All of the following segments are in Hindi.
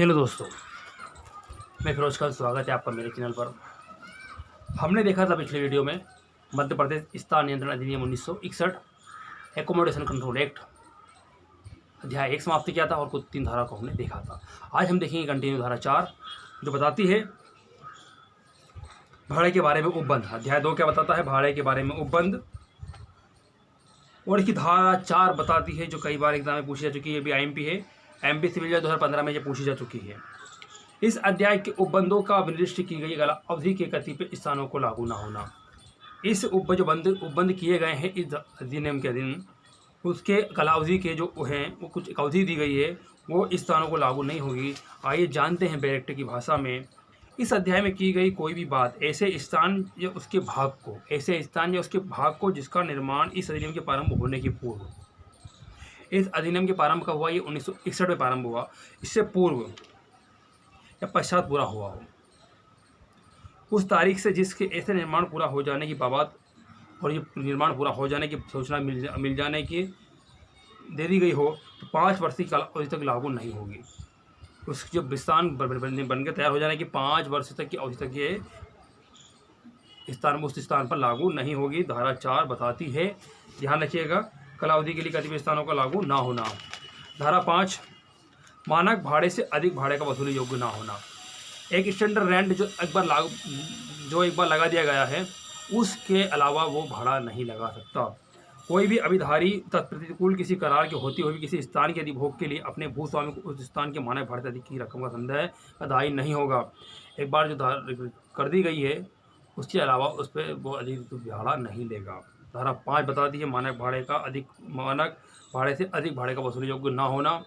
हेलो दोस्तों, मैं फिरोज खान, स्वागत है आपका मेरे चैनल पर। हमने देखा था पिछले वीडियो में मध्य प्रदेश स्थान नियंत्रण अधिनियम 1961 एकोमोडेशन कंट्रोल एक्ट अध्याय 1 समाप्त किया था और कुछ 3 धारा को हमने देखा था। आज हम देखेंगे कंटिन्यू धारा 4 जो बताती है भाड़े के बारे में उपबंध। अध्याय 2 क्या बताता है? भाड़े के बारे में उपबंध। और इसकी धारा 4 बताती है जो कई बार एग्जाम में पूछी जा चुकी है, ये भी आईएमपी है, एमपी सिविल 2015 में ये पूछी जा चुकी है। इस अध्याय के उपबंधों का निर्दिष्ट की गई अवधि के कतिपय स्थानों को लागू न होना। इस उपबंध किए गए हैं इस अधिनियम के अधीन, उसके कालावधि के जो हैं वो कुछ एक अवधि दी गई है, वो इस स्थानों को लागू नहीं होगी। आइए जानते हैं डायरेक्ट की भाषा में इस अध्याय में की गई कोई भी बात ऐसे स्थान या उसके भाग को जिसका निर्माण इस अधिनियम के प्रारंभ होने के पूर्व, इस अधिनियम के प्रारंभ का हुआ ये 1961 में प्रारंभ हुआ, इससे पूर्व या पश्चात पूरा हुआ हो, उस तारीख से जिसके ऐसे निर्माण पूरा हो जाने की बात और ये निर्माण पूरा हो जाने की सूचना मिल जाने की दे दी गई हो, तो 5 वर्ष की कालावधि तक लागू नहीं होगी। उस जब स्थान बन के तैयार हो जाने की 5 वर्ष तक की अवधि तक ये स्थान उस स्थान पर लागू नहीं होगी। धारा 4 बताती है, ध्यान रखिएगा, कालावधि के लिए कतिपय स्थानों का लागू ना होना। धारा 5 मानक भाड़े से अधिक भाड़े का वसूली योग्य ना होना। एक स्टैंडर्ड रेंट जो एक बार लगा दिया गया है, उसके अलावा वो भाड़ा नहीं लगा सकता। कोई भी अभिधारी तत्प्रतिकूल किसी करार के होती हुई किसी स्थान के अधिभोग के लिए अपने भूस्वामी को उस स्थान के मानक भाड़े से अधिक की रकम का संदेह अदायी नहीं होगा। एक बार जो कर दी गई है उसके अलावा उस पर वो अधिक भाड़ा नहीं लेगा। धारा 5 बताती है मानक भाड़े से अधिक भाड़े का वसूली योग्य ना होना।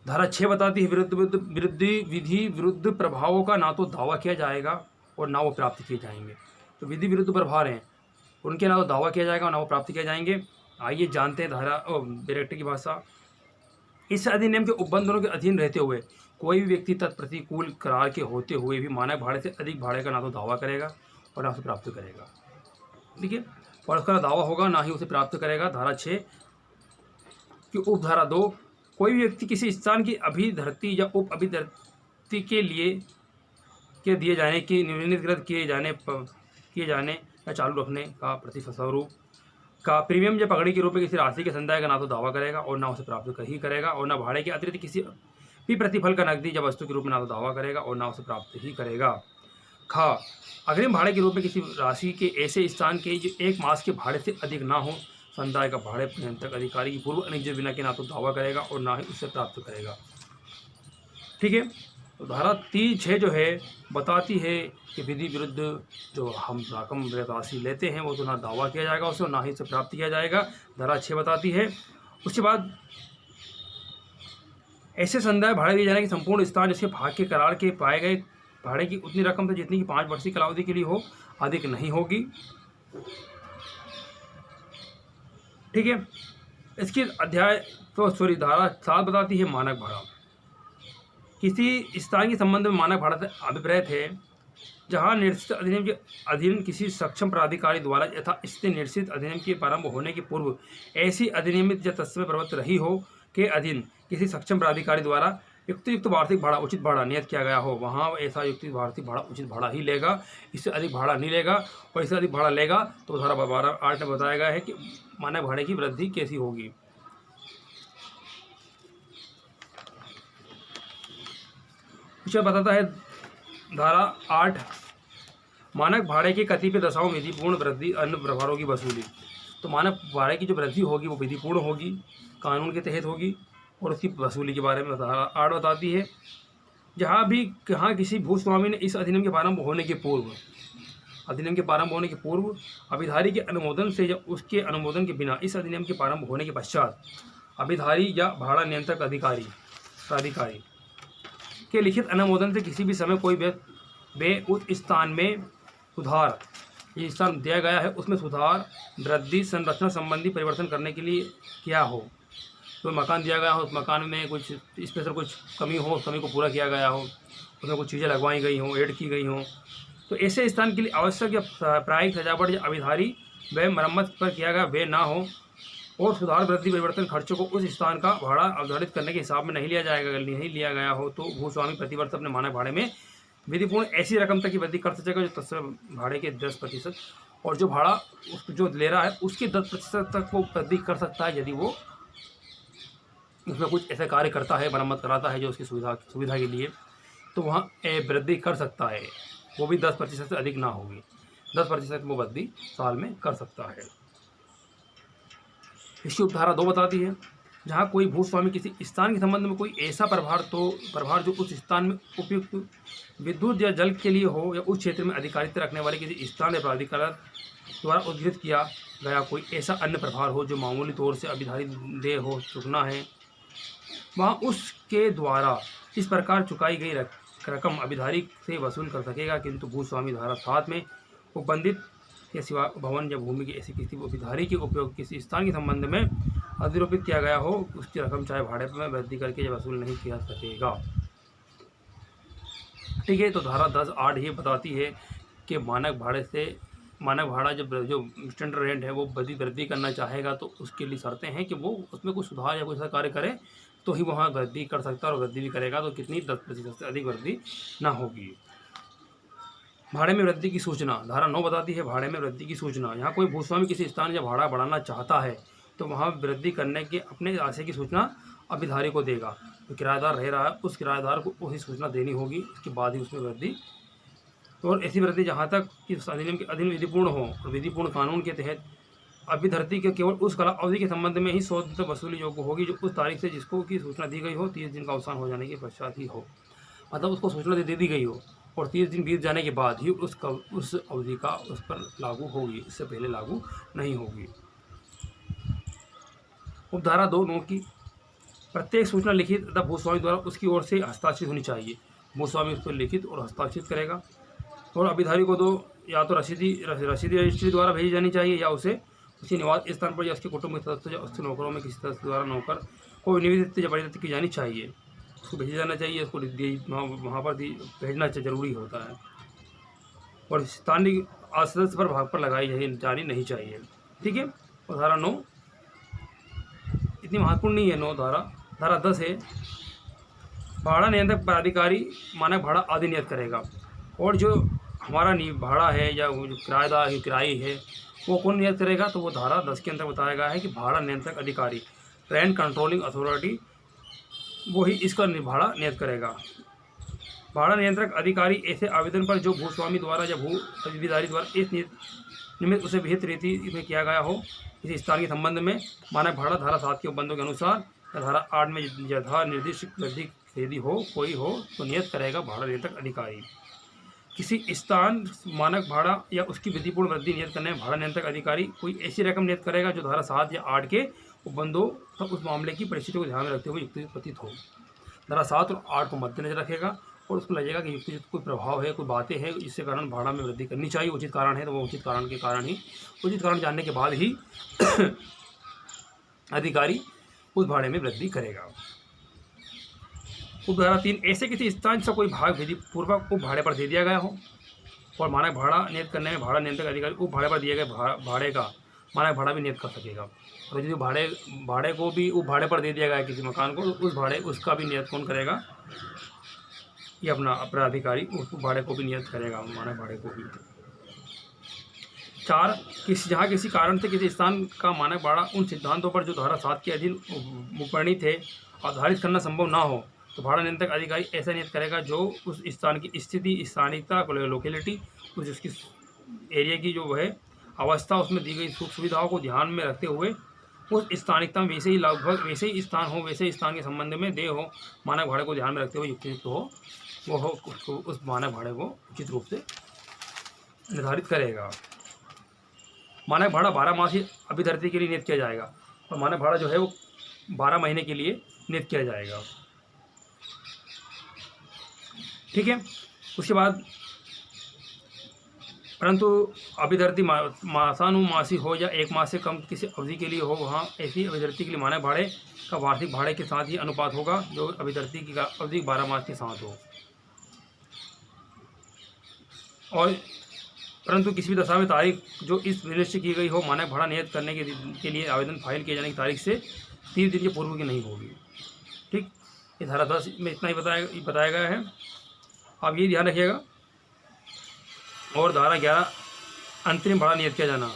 धारा 6 बताती है विरुद्ध प्रभावों का ना तो दावा किया जाएगा और ना वो प्राप्त किए जाएंगे। तो विधि विरुद्ध प्रभाव हैं, उनके ना तो दावा किया जाएगा और ना वो प्राप्त किए जाएंगे। आइए जानते हैं धारा डायरेक्ट की भाषा। इस अधिनियम के उपबंधों के अधीन रहते हुए कोई भी व्यक्ति तत्प्रतिकूल करार के होते हुए भी मानक भाड़े से अधिक भाड़े का ना तो दावा करेगा और ना उसे प्राप्त करेगा। ठीक है, और उसका दावा होगा ना ही उसे प्राप्त करेगा। धारा 6 की उपधारा 2 कोई भी व्यक्ति किसी स्थान की अभिधर्ती या उप अभिधर्ती के लिए के दिए जाने की निम्नलिखित किए जाने या चालू रखने का प्रतिस्वरूप का प्रीमियम या पकड़ी के रूप में किसी राशि के संदाय का ना तो दावा करेगा और ना उसे प्राप्त ही करेगा, और ना भाड़े के अतिरिक्त किसी भी प्रतिफल का नकदी या वस्तु के रूप में ना तो दावा करेगा और ना उसे प्राप्त ही करेगा। खा अग्रिम भाड़े के रूप में किसी राशि के ऐसे स्थान के जो 1 मास के भाड़े से अधिक ना हो, संदाय का भाड़े नियंत्रक अधिकारी की पूर्व अनुज्ञा बिना के ना तो दावा करेगा और ना ही उसे प्राप्त करेगा। ठीक है, तो धारा 6 जो है बताती है कि विधि विरुद्ध जो हम रकम राशि लेते हैं वो तो ना दावा किया जाएगा उसे और ना ही उसे प्राप्त किया जाएगा। धारा 6 बताती है। उसके बाद ऐसे संदाय भाड़े दिए जाने के संपूर्ण स्थान जिसके भाग के करार के पाए गए भाड़े की उतनी रकम से जितनी की 5 वर्ष की कालावधि के लिए हो, अधिक नहीं होगी। ठीक है, इसकी धारा 7 बताती है मानक भाड़ा। किसी स्थान के संबंध में मानक भाड़ा से अभिप्रेत है जहां निर्दिष्ट अधिनियम के अधीन किसी सक्षम प्राधिकारी द्वारा यथा स्थिति निर्दिष्ट अधिनियम के प्रारंभ होने के पूर्व ऐसी अधिनियमित या तत्समय प्रवृत्त रही हो के अधीन किसी सक्षम प्राधिकारी द्वारा युक्त वार्षिक भाड़ा उचित भाड़ा नियत किया गया हो, वहाँ ऐसा युक्त वार्षिक भाड़ा उचित भाड़ा ही लेगा, इससे अधिक भाड़ा नहीं लेगा। और इससे अधिक भाड़ा लेगा तो धारा 12(8) में बताया गया है कि मानक भाड़े की वृद्धि कैसी होगी। विषय बताता है धारा 8 मानक भाड़े के कतिपय दशाओं में विधिपूर्ण वृद्धि अन्य प्रभारों की वसूली। तो मानक भाड़े की जो वृद्धि होगी वो विधिपूर्ण होगी, कानून के तहत होगी, और उसकी वसूली के बारे में धारा 8 बताती है। जहाँ किसी भूस्वामी ने इस अधिनियम के प्रारंभ होने के पूर्व अभिधारी के अनुमोदन से या उसके अनुमोदन के बिना इस अधिनियम के प्रारंभ होने के पश्चात अभिधारी या भाड़ा नियंत्रक प्राधिकारी के लिखित अनुमोदन से किसी भी समय कोई उस स्थान में सुधार, ये स्थान दिया गया है उसमें सुधार, वृद्धि, संरचना संबंधी परिवर्तन करने के लिए किया हो, तो मकान दिया गया हो, उस मकान में कुछ स्पेशल कुछ कमी हो, उस कमी को पूरा किया गया हो, उसमें कुछ चीज़ें लगवाई गई हों, ऐड की गई हों, तो ऐसे स्थान के लिए आवश्यक या प्रायिक सजावट या अभिधारी व मरम्मत पर किया गया वे ना हो, और सुधार वृद्धि परिवर्तन खर्चों को उस स्थान का भाड़ा अवधारित करने के हिसाब में नहीं लिया जाएगा। अगर नहीं लिया गया हो तो भूस्वामी प्रतिवर्ष अपने मानक भाड़े में विधिपूर्ण ऐसी रकम तक की वृद्धि कर सकेगा जो तत्सम भाड़े के 10%, और जो भाड़ा जो ले रहा है उसके 10% तक वो वृद्धि कर सकता है यदि वो उसमें कुछ ऐसा कार्य करता है, मरम्मत कराता है जो उसकी सुविधा के लिए, तो वहाँ वृद्धि कर सकता है। वो भी 10% से अधिक ना होगी, 10% वो वृद्धि साल में कर सकता है। इसकी उपधारा 2 बताती है, जहाँ कोई भूस्वामी किसी स्थान के संबंध में कोई ऐसा प्रभार जो उस स्थान में उपयुक्त विद्युत या जल के लिए हो या उस क्षेत्र में अधिकारिता रखने वाले किसी स्थान या प्राधिकरण द्वारा उद्धृत किया गया कोई ऐसा अन्य प्रभार हो जो मामूली तौर से अभिधारित देय हो चुकना है, वहाँ उसके द्वारा इस प्रकार चुकाई गई रकम अभिधारी से वसूल कर सकेगा। किंतु भूस्वामी धारा 7 में उपबंधित के सिवा भवन या भूमि की ऐसी किसी अभिधारी के उपयोग किसी स्थान के संबंध में अधिरोपित किया गया हो, उसकी रकम चाहे भाड़े में वृद्धि करके वसूल नहीं किया सकेगा। ठीक है, तो धारा 10(8) ये बताती है कि मानक भाड़ा जब जो स्टैंडर्ड रेंट है वो वृद्धि करना चाहेगा तो उसके लिए शर्तें हैं कि वो उसमें कुछ सुधार या कुछ ऐसा कार्य करे तो ही वहाँ वृद्धि कर सकता है, और वृद्धि भी करेगा तो कितनी 10% से अधिक वृद्धि ना होगी। भाड़े में वृद्धि की सूचना धारा 9 बताती है, भाड़े में वृद्धि की सूचना। यहाँ कोई भूस्वामी किसी स्थान या भाड़ा बढ़ाना चाहता है तो वहाँ वृद्धि करने के अपने आशय की सूचना अभिधारी को देगा। तो किराएदार रह रहा है उस किराएदार को वही सूचना देनी होगी, उसके बाद ही उसमें वृद्धि। और ऐसी वृद्धि जहाँ तक कि उस अधिनियम के अधीन विधिपूर्ण हो और विधिपूर्ण कानून के तहत अभिधर्ती के केवल उस काला अवधि के संबंध में ही 100 दिन तक वसूली योग्य होगी जो उस तारीख से जिसको की सूचना दी गई हो 30 दिन का अवसान हो जाने के पश्चात ही हो। मतलब उसको सूचना दे दी गई हो और 30 दिन बीत जाने के बाद ही उस अवधि का उस पर लागू होगी, इससे पहले लागू नहीं होगी। उपधारा 2(9) की प्रत्येक सूचना लिखित तथा भूस्वामी द्वारा उसकी ओर से हस्ताक्षरित होनी चाहिए। भूस्वामी उस पर लिखित और हस्ताक्षरित करेगा। और अभिधारी को या तो रसीदी रजिस्ट्री द्वारा भेजी जानी चाहिए या उसे उसके निवास स्थान पर या उसके कुटुंब के सदस्य या उसके नौकरों में किसी सदस्य द्वारा नौकर को निवेदित या परिवर्तित की जानी चाहिए, उसको भेजा जाना चाहिए, उसको वहाँ पर भेजना जरूरी होता है। और स्थानीय सदस्य पर भाग पर लगाई जानी नहीं चाहिए। ठीक है, और धारा 9 इतनी महत्वपूर्ण नहीं है। 9 धारा 10 है, भाड़ा नियंत्रक प्राधिकारी मानक भाड़ा आदि नियत करेगा। और जो हमारा भाड़ा है या वो जो किराएदार किराई है वो कौन नियत करेगा, तो वो धारा 10 के अंदर बताया गया है कि भाड़ा नियंत्रक अधिकारी रेंट कंट्रोलिंग अथॉरिटी वो ही इसका भाड़ा नियत करेगा। भाड़ा नियंत्रक अधिकारी ऐसे आवेदन पर जो भूस्वामी द्वारा या भू अभिधारी द्वारा इस निमित्त उसे विहित रीति में किया गया हो किसी स्थान के संबंध में मानक भाड़ा धारा 7 के उपबंधों के अनुसार या धारा 8 में यथा निर्दिष्ट वृद्धि यदि हो कोई हो तो नियत करेगा भाड़ा नियंत्रक अधिकारी। किसी स्थान मानक भाड़ा या उसकी विधिपूर्ण वृद्धि नियत करने में भाड़ा नियंत्रक अधिकारी कोई ऐसी रकम नियत करेगा जो धारा 7 या 8 के उपबंधों तक उस मामले की परिस्थितियों को ध्यान में रखते हुए युक्तियुक्त प्रतीत हो। धारा 7 और 8 को मद्देनजर रखेगा और उसको लगेगा कि युक्तियुक्त कोई प्रभाव है, कोई बातें हैं जिससे कारण भाड़ा में वृद्धि करनी चाहिए, उचित कारण है तो वो उचित कारण के कारण ही उचित कारण जानने के बाद ही अधिकारी उस भाड़े में वृद्धि करेगा। उपधारा 3 ऐसे किसी स्थान से कोई भाग विधि पूर्वक उप भाड़े पर दे दिया गया हो और मानक भाड़ा नियत करने में भाड़ा नियंत्रक अधिकारी उप भाड़े पर दिए गए भाड़े का मानक भाड़ा भी नियत कर सकेगा। और यदि भाड़े को भी उप भाड़े पर दे दिया गया है किसी मकान को तो उसका भी नियत कौन करेगा, ये अपना अधिकारी उस भाड़े को भी नियत करेगा, मानक भाड़े को भी। 4 जहाँ किसी कारण से किसी स्थान का मानक भाड़ा उन सिद्धांतों पर जो धारा 7 के अधीन उपवर्णित है आधारित करना संभव ना हो तो भाड़ा नियंत्रक अधिकारी ऐसा नियत करेगा जो उस स्थान की स्थिति, स्थानिकता, लोकेलिटी, उसकी एरिया की जो है अवस्था, उसमें दी गई सुख सुविधाओं को ध्यान में रखते हुए उस स्थानिकता में वैसे ही लगभग वैसे ही स्थान हो, वैसे ही स्थान के संबंध में दे हो, मानक भाड़े को ध्यान में रखते हुए युक्त हो, वो हो उसको उस मानक भाड़े को उचित रूप से निर्धारित करेगा। मानक भाड़ा 12 माह की अभिधर्ती के लिए नियत किया जाएगा और मानक भाड़ा जो है वो 12 महीने के लिए नियत किया जाएगा। ठीक है, उसके बाद परंतु अभिधर्ती मासानुमासी हो या 1 माह से कम किसी अवधि के लिए हो, वहाँ ऐसी अभिधर्ती के लिए मानक भाड़े का वार्षिक भाड़े के साथ ही अनुपात होगा जो अभिधर्ती की अवधि 12 माह के साथ हो। और परंतु किसी भी दशा में तारीख जो इस निश्चित की गई हो मानक भाड़ा नियत करने के लिए आवेदन फाइल किए जाने की तारीख से 30 दिन के पूर्व की नहीं होगी। ठीक, ये धारा 10 में इतना ही बताया गया है, आप ये ध्यान रखिएगा। और धारा 11 अंतरिम भाड़ा नियत किया जाना।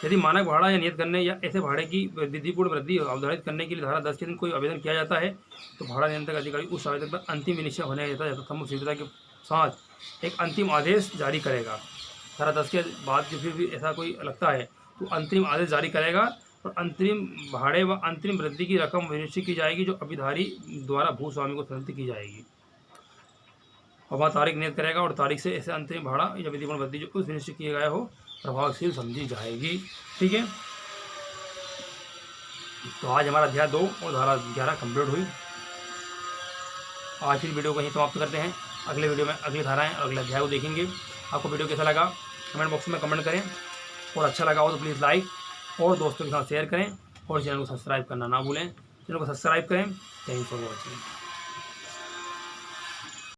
यदि मानक भाड़ा या नियत करने या ऐसे भाड़े की विधिपूर्ण वृद्धि अवधारित करने के लिए धारा 10 के दिन कोई आवेदन किया जाता है तो भाड़ा नियंत्रक अधिकारी उस आवेदन पर अंतिम विनिश्चय होने जाता है तथा सुविधा के साथ एक अंतिम आदेश जारी करेगा। धारा 10 के बाद जो फिर भी ऐसा कोई लगता है तो अंतरिम आदेश जारी करेगा और अंतरिम भाड़े व अंतरिम वृद्धि की रकम विनिश्चित की जाएगी जो अभिधारी द्वारा भूस्वामी को तुरंत की जाएगी और वह तारीख नियत करेगा और तारीख से ऐसे अंतरिम भाड़ा या विधिपूर्ण वृद्धि जो उस विनिश्चित किया गया हो प्रभावशील समझी जाएगी। ठीक है, तो आज हमारा अध्याय 2 और धारा 11 कंप्लीट हुई। आज की वीडियो को यहीं समाप्त करते हैं। अगले वीडियो में अगली धाराएं और अगले अध्याय को देखेंगे। आपको वीडियो कैसा लगा कमेंट बॉक्स में कमेंट करें और अच्छा लगा हो तो प्लीज़ लाइक और दोस्तों के साथ शेयर करें और चैनल को सब्सक्राइब करना ना भूलें। चैनल को सब्सक्राइब करें। Thanks for watching.